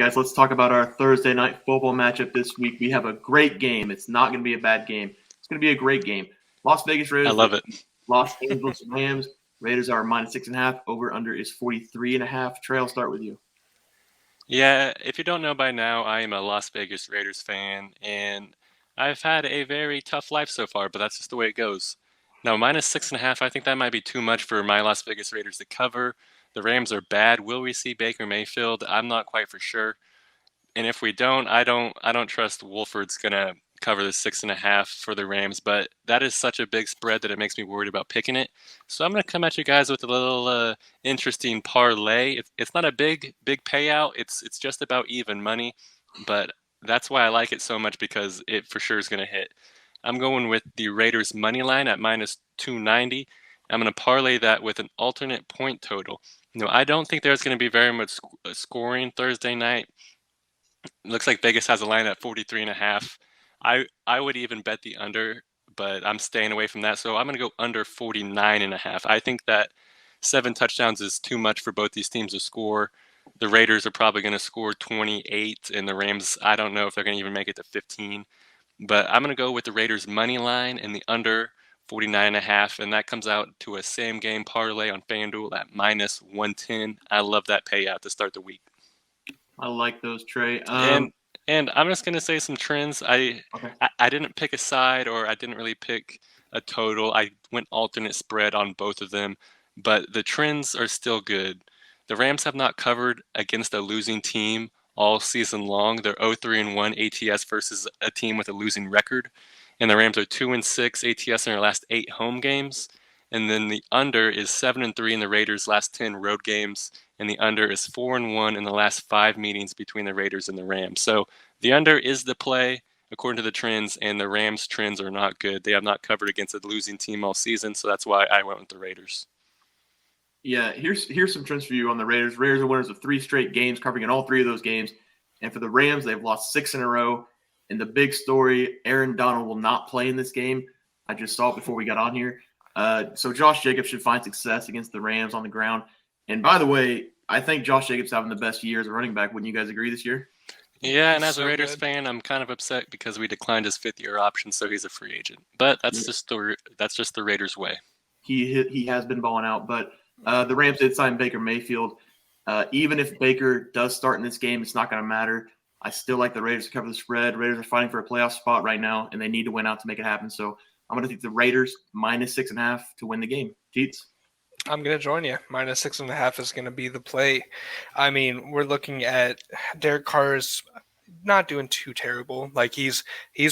guys, let's talk about our Thursday night football matchup this week. We have a great game. It's not going to be a bad game. It's going to be a great game. Las Vegas Raiders. I love it. Los Angeles Rams. Raiders are -6.5. Over under is 43.5. Trey, I'll start with you. Yeah, if you don't know by now, I am a Las Vegas Raiders fan, and I've had a very tough life so far, but that's just the way it goes. Now, -6.5, I think that might be too much for my Las Vegas Raiders to cover. The Rams are bad. Will we see Baker Mayfield? I'm not quite for sure. And if we don't, I don't trust Wolford's gonna cover the 6.5 for the Rams. But that is such a big spread that it makes me worried about picking it. So I'm gonna come at you guys with a little interesting parlay. It's not a big payout. It's just about even money, but that's why I like it so much because it for sure is gonna hit. I'm going with the Raiders money line at -290. I'm going to parlay that with an alternate point total. I don't think there's going to be very much scoring Thursday night. It looks like Vegas has a line at 43.5. I would even bet the under, but I'm staying away from that. So I'm going to go under 49.5. I think that 7 touchdowns is too much for both these teams to score. The Raiders are probably going to score 28, and the Rams, I don't know if they're going to even make it to 15. But I'm going to go with the Raiders money line and the under 49.5, and that comes out to a same game parlay on FanDuel at -110. I love that payout to start the week. I like those, Trey. And I'm just going to say some trends. I didn't pick a side, or I didn't really pick a total. I went alternate spread on both of them, but the trends are still good. The Rams have not covered against a losing team all season long. They're 0-3-1 ATS versus a team with a losing record. And the Rams are 2-6 ATS in their last 8 home games. And then the under is 7-3 in the Raiders' last 10 road games. And the under is 4-1 in the last 5 meetings between the Raiders and the Rams. So the under is the play according to the trends, and the Rams' trends are not good. They have not covered against a losing team all season, so that's why I went with the Raiders. Yeah, here's some trends for you on the Raiders. Raiders are winners of 3 straight games, covering in all 3 of those games. And for the Rams, they've lost 6 in a row. And the big story, Aaron Donald will not play in this game. I just saw it before we got on here. So Josh Jacobs should find success against the Rams on the ground. And by the way, I think Josh Jacobs having the best year as a running back. Wouldn't you guys agree this year? Yeah, and as a Raiders fan, I'm kind of upset because we declined his 5th-year option, so he's a free agent. But that's just the Raiders' way. He has been balling out, but the Rams did sign Baker Mayfield. Even if Baker does start in this game, it's not going to matter. I still like the Raiders to cover the spread. Raiders are fighting for a playoff spot right now, and they need to win out to make it happen. So I'm going to take the Raiders -6.5 to win the game. Teats? I'm going to join you. -6.5 is going to be the play. I mean, we're looking at Derek Carr's not doing too terrible. Like he's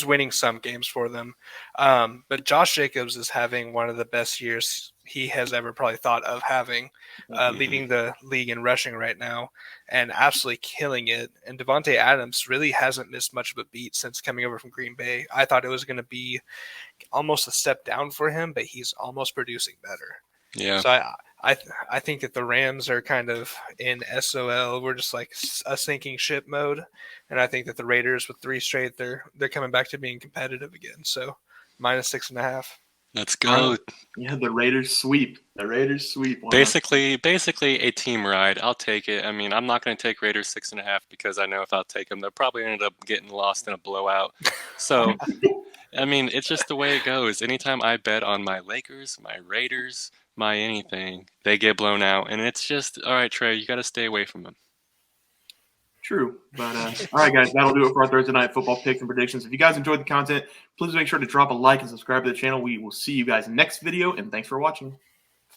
winning some games for them. But Josh Jacobs is having one of the best years he has ever probably thought of having, leading the league in rushing right now and absolutely killing it. And Devontae Adams really hasn't missed much of a beat since coming over from Green Bay. I thought it was going to be almost a step down for him, but he's almost producing better. Yeah. So I think that the Rams are kind of in SOL. We're just like a sinking ship mode. And I think that the Raiders with 3 straight, they're coming back to being competitive again. So -6.5. Let's go. Yeah, the Raiders sweep. The Raiders sweep. Basically a team ride. I'll take it. I mean, I'm not going to take Raiders 6.5 because I know if I'll take them, they'll probably end up getting lost in a blowout. So, I mean, it's just the way it goes. Anytime I bet on my Lakers, my Raiders, my anything, they get blown out. And it's just, all right, Trey, you got to stay away from them. True. But all right, guys, that'll do it for our Thursday night football picks and predictions. If you guys enjoyed the content, please make sure to drop a like and subscribe to the channel. We will see you guys next video, and thanks for watching.